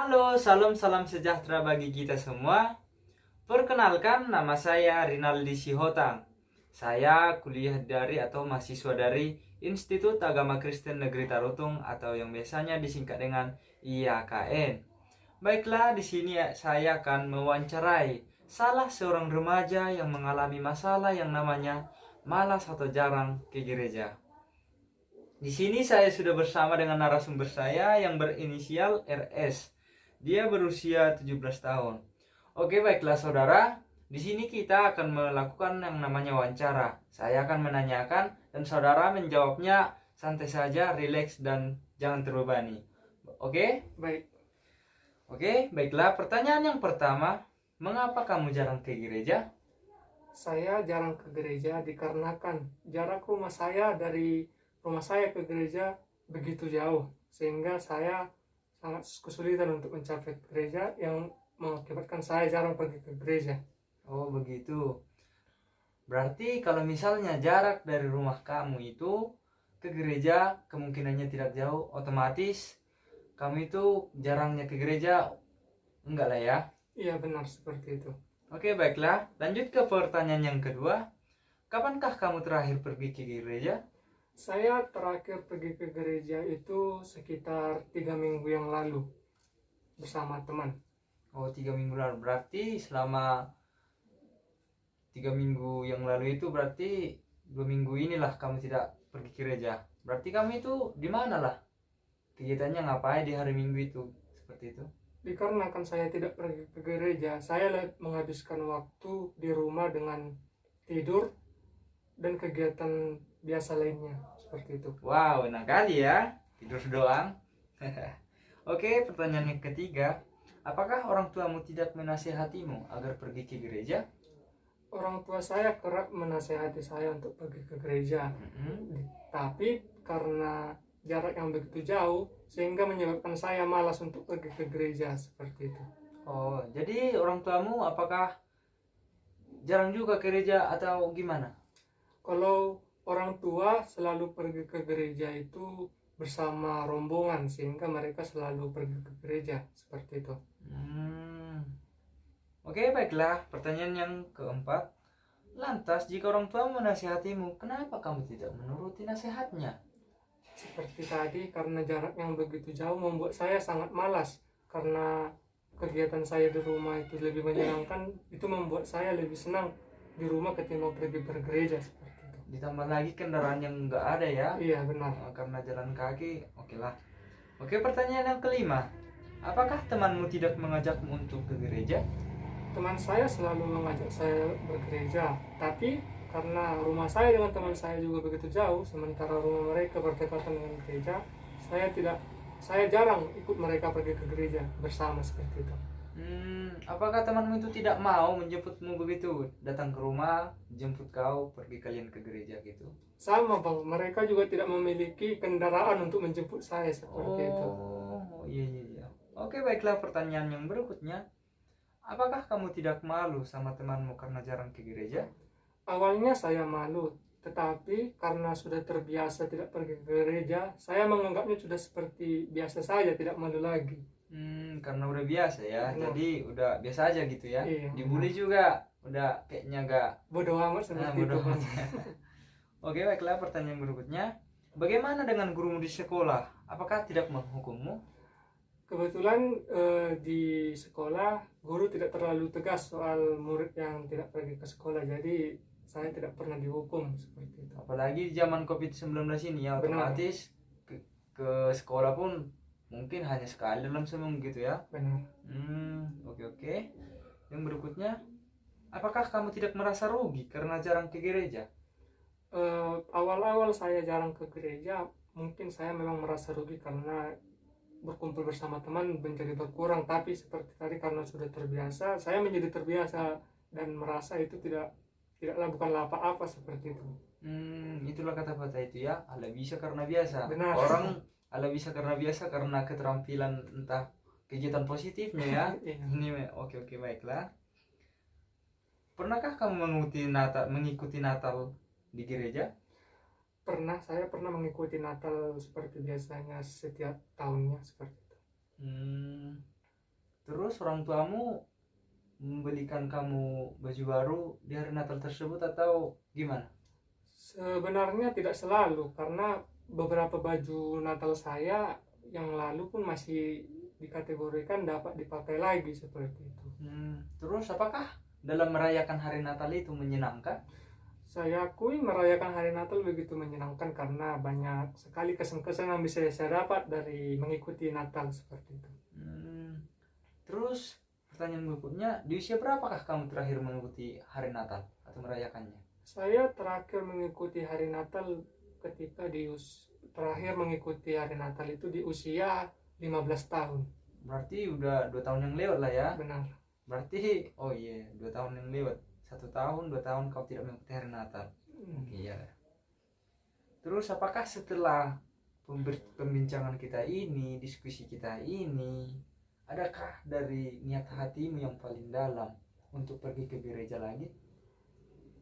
Halo, salam sejahtera bagi kita semua. Perkenalkan, nama saya Rinaldi Sihotang. Saya kuliah dari atau mahasiswa dari Institut Agama Kristen Negeri Tarutung atau yang biasanya disingkat dengan IAKN. Baiklah, di sini saya akan mewawancarai salah seorang remaja yang mengalami masalah yang namanya malas atau jarang ke gereja. Di sini saya sudah bersama dengan narasumber saya yang berinisial RS. Dia berusia 17 tahun. Oke, baiklah saudara. Di sini kita akan melakukan yang namanya wawancara. Saya akan menanyakan dan saudara menjawabnya santai saja, rileks dan jangan terbebani. Oke? Baik, Oke, baiklah. Pertanyaan yang pertama, mengapa kamu jarang ke gereja? saya jarang ke gereja dikarenakan jarak rumah saya dari rumah saya ke gereja begitu jauh, sehingga saya sangat kesulitan untuk mencapai gereja yang mengakibatkan saya jarang pergi ke gereja. Oh, begitu. Berarti kalau misalnya jarak dari rumah kamu itu ke gereja kemungkinannya tidak jauh, otomatis kamu itu jarangnya ke gereja, enggak lah ya. Iya, benar seperti itu. Oke, baiklah. Lanjut ke pertanyaan yang kedua. Kapankah kamu terakhir pergi ke gereja? Saya terakhir pergi ke gereja itu sekitar 3 minggu yang lalu bersama teman. Oh, 3 minggu lalu. Berarti selama 3 minggu yang lalu itu berarti 2 minggu inilah kamu tidak pergi ke gereja. Berarti kamu itu di mana lah? Kegiatannya ngapain di hari Minggu itu? Seperti itu. Dikarenakan saya tidak pergi ke gereja, saya menghabiskan waktu di rumah dengan tidur dan kegiatan biasa lainnya seperti itu. Wow, enak kali ya. Tidur doang. Oke, pertanyaan yang ketiga. Apakah orang tuamu tidak menasihatimu agar pergi ke gereja? Orang tua saya kerap menasehati saya untuk pergi ke gereja, tapi karena jarak yang begitu jauh sehingga menyebabkan saya malas untuk pergi ke gereja seperti itu. Oh, jadi orang tuamu apakah jarang juga ke gereja atau gimana? Kalau orang tua selalu pergi ke gereja itu bersama rombongan sehingga mereka selalu pergi ke gereja seperti itu. Oke, baiklah. Pertanyaan yang keempat. Lantas, jika orang tua menasihatimu, kenapa kamu tidak menuruti nasihatnya? Seperti tadi, karena jarak yang begitu jauh membuat saya sangat malas, karena kegiatan saya di rumah itu lebih menyenangkan, itu membuat saya lebih senang di rumah ketimbang pergi bergereja seperti itu. Ditambah lagi kendaraan yang nggak ada ya. Iya, benar. Karena jalan kaki, oke lah. Oke, pertanyaan yang kelima. Apakah temanmu tidak mengajakmu untuk ke gereja? Teman saya selalu mengajak saya bergereja, tapi karena rumah saya dengan teman saya juga begitu jauh, sementara rumah mereka berdekatan dengan gereja, saya jarang ikut mereka pergi ke gereja bersama seperti itu. Apakah temanmu itu tidak mau menjemputmu begitu? Datang ke rumah, jemput kau, pergi kalian ke gereja gitu? Sama bang, mereka juga tidak memiliki kendaraan untuk menjemput saya seperti itu. Oh, iya. Oke, baiklah, pertanyaan yang berikutnya. Apakah kamu tidak malu sama temanmu karena jarang ke gereja? Awalnya saya malu, tetapi karena sudah terbiasa tidak pergi ke gereja, saya menganggapnya sudah seperti biasa saja, tidak malu lagi. Karena udah biasa ya, Benar. jadi udah biasa aja gitu ya. Iya, Dibully juga, udah kayaknya gak bodoh amat seperti bodoh itu. amat. Oke, baiklah, pertanyaan berikutnya. Bagaimana dengan gurumu di sekolah? Apakah tidak menghukummu? Kebetulan di sekolah guru tidak terlalu tegas soal murid yang tidak pergi ke sekolah, jadi saya tidak pernah dihukum seperti itu. Apalagi di zaman COVID-19 ini ya, Benar. otomatis ke sekolah pun mungkin hanya sekali dalam seminggu gitu ya. Benar. Oke. Yang berikutnya, apakah kamu tidak merasa rugi karena jarang ke gereja? Awal-awal saya jarang ke gereja, mungkin saya memang merasa rugi karena berkumpul bersama teman menjadi berkurang, tapi seperti tadi karena sudah terbiasa, saya menjadi terbiasa dan merasa itu tidaklah bukanlah apa-apa seperti itu. Itulah kata-kata itu ya, ala bisa karena biasa. Benar. Orang ala bisa karena biasa karena keterampilan entah kegiatan positifnya ya. Iya. Ini oke, baiklah. Pernahkah kamu mengikuti Natal di gereja? Saya pernah mengikuti Natal seperti biasanya setiap tahunnya seperti itu. Terus orang tuamu membelikan kamu baju baru di hari Natal tersebut atau gimana? Sebenarnya tidak selalu, karena beberapa baju Natal saya yang lalu pun masih dikategorikan dapat dipakai lagi seperti itu. Terus apakah dalam merayakan hari Natal itu menyenangkan? Saya akui merayakan hari Natal begitu menyenangkan karena banyak sekali kesan-kesan yang bisa saya dapat dari mengikuti Natal seperti itu. Terus pertanyaan berikutnya, di usia berapakah kamu terakhir mengikuti hari Natal atau merayakannya? Saya terakhir mengikuti hari Natal ketika terakhir mengikuti hari Natal itu di usia 15 tahun. Berarti udah 2 tahun yang lewat lah ya. Benar. Berarti 2 tahun yang lewat. 1 tahun, 2 tahun kau tidak mengikuti hari Natal. Iya. Terus apakah setelah pembincangan kita ini, diskusi kita ini, adakah dari niat hatimu yang paling dalam untuk pergi ke gereja lagi?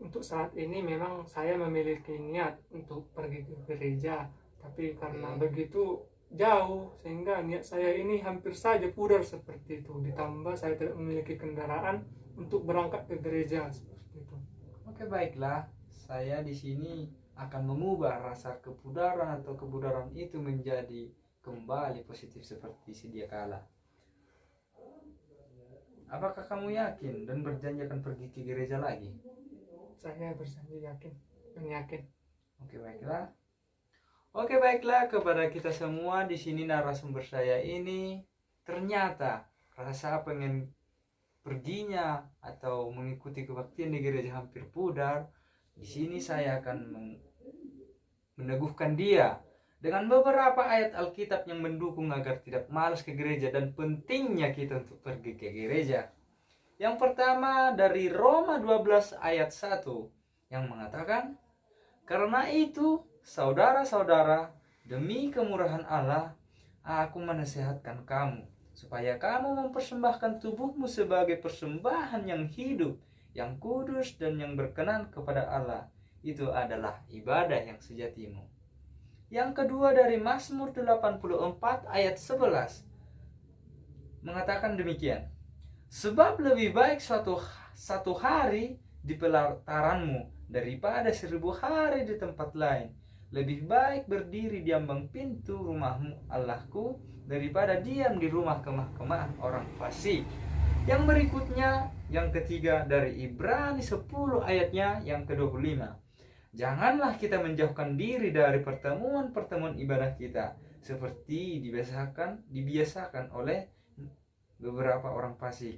Untuk saat ini memang saya memiliki niat untuk pergi ke gereja, tapi karena begitu jauh sehingga niat saya ini hampir saja pudar seperti itu. Ditambah saya tidak memiliki kendaraan untuk berangkat ke gereja seperti itu. Oke, baiklah. Saya di sini akan mengubah rasa kepudaran atau kebudaran itu menjadi kembali positif seperti sedia kala. Apakah kamu yakin dan berjanji akan pergi ke gereja lagi? Saya berjanji yakin dan yakin. Oke, baiklah kepada kita semua di sini narasumber saya ini ternyata rasa pengen perginya atau mengikuti kebaktian di gereja hampir pudar. Di sini saya akan meneguhkan dia dengan beberapa ayat Alkitab yang mendukung agar tidak malas ke gereja dan pentingnya kita untuk pergi ke gereja. Yang pertama dari Roma 12 ayat 1 yang mengatakan, "Karena itu, saudara-saudara, demi kemurahan Allah, aku menasihatkan kamu supaya kamu mempersembahkan tubuhmu sebagai persembahan yang hidup, yang kudus dan yang berkenan kepada Allah. Itu adalah ibadah yang sejatimu." Yang kedua dari Mazmur 84 ayat 11 mengatakan demikian, "Sebab lebih baik satu hari di pelataranmu daripada 1000 hari di tempat lain. Lebih baik berdiri di ambang pintu rumahmu Allahku daripada diam di rumah kemah-kemah orang fasik." Yang berikutnya, yang ketiga dari Ibrani 10 ayatnya yang ke-25. "Janganlah kita menjauhkan diri dari pertemuan-pertemuan ibadah kita seperti dibiasakan oleh beberapa orang fasik.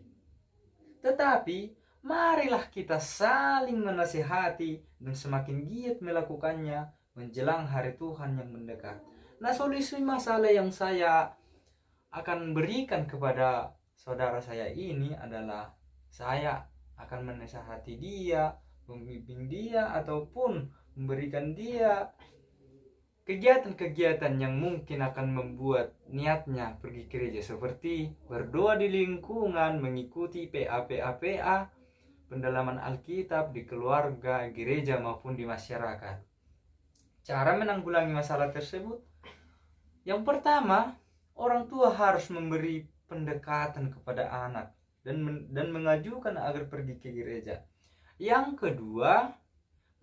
Tetapi marilah kita saling menasihati dan semakin giat melakukannya menjelang hari Tuhan yang mendekat." Nah, solusi masalah yang saya akan berikan kepada saudara saya ini adalah saya akan menasihati dia, membimbing dia, ataupun memberikan dia kegiatan-kegiatan yang mungkin akan membuat niatnya pergi ke gereja, seperti berdoa di lingkungan, mengikuti PA, pendalaman Alkitab di keluarga, gereja maupun di masyarakat. Cara menanggulangi masalah tersebut, yang pertama, orang tua harus memberi pendekatan kepada anak dan mengajukan agar pergi ke gereja. Yang kedua,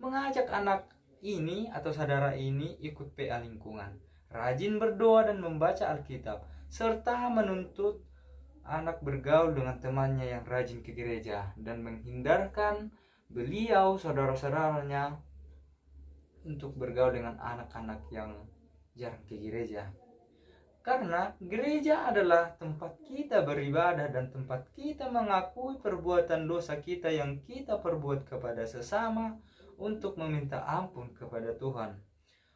mengajak anak ini atau saudara ini ikut PA lingkungan, rajin berdoa dan membaca Alkitab, serta menuntut anak bergaul dengan temannya yang rajin ke gereja dan menghindarkan beliau saudara-saudaranya untuk bergaul dengan anak-anak yang jarang ke gereja. Karena gereja adalah tempat kita beribadah dan tempat kita mengakui perbuatan dosa kita yang kita perbuat kepada sesama untuk meminta ampun kepada Tuhan.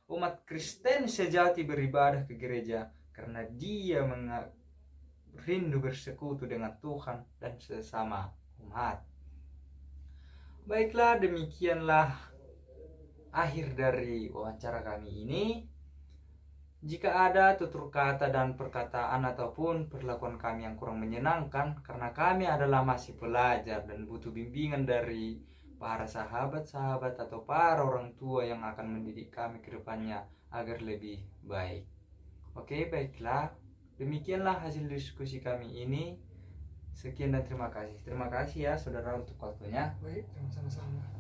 Umat Kristen sejati beribadah ke gereja karena dia rindu bersekutu dengan Tuhan dan sesama umat. Baiklah, demikianlah akhir dari wawancara kami ini. Jika ada tutur kata dan perkataan ataupun perlakuan kami yang kurang menyenangkan, karena kami adalah masih pelajar dan butuh bimbingan dari para sahabat-sahabat atau para orang tua yang akan mendidik kami ke depannya agar lebih baik. Oke, baiklah. Demikianlah hasil diskusi kami ini. Sekian dan terima kasih. Terima kasih ya saudara untuk waktunya. Baik, sama-sama.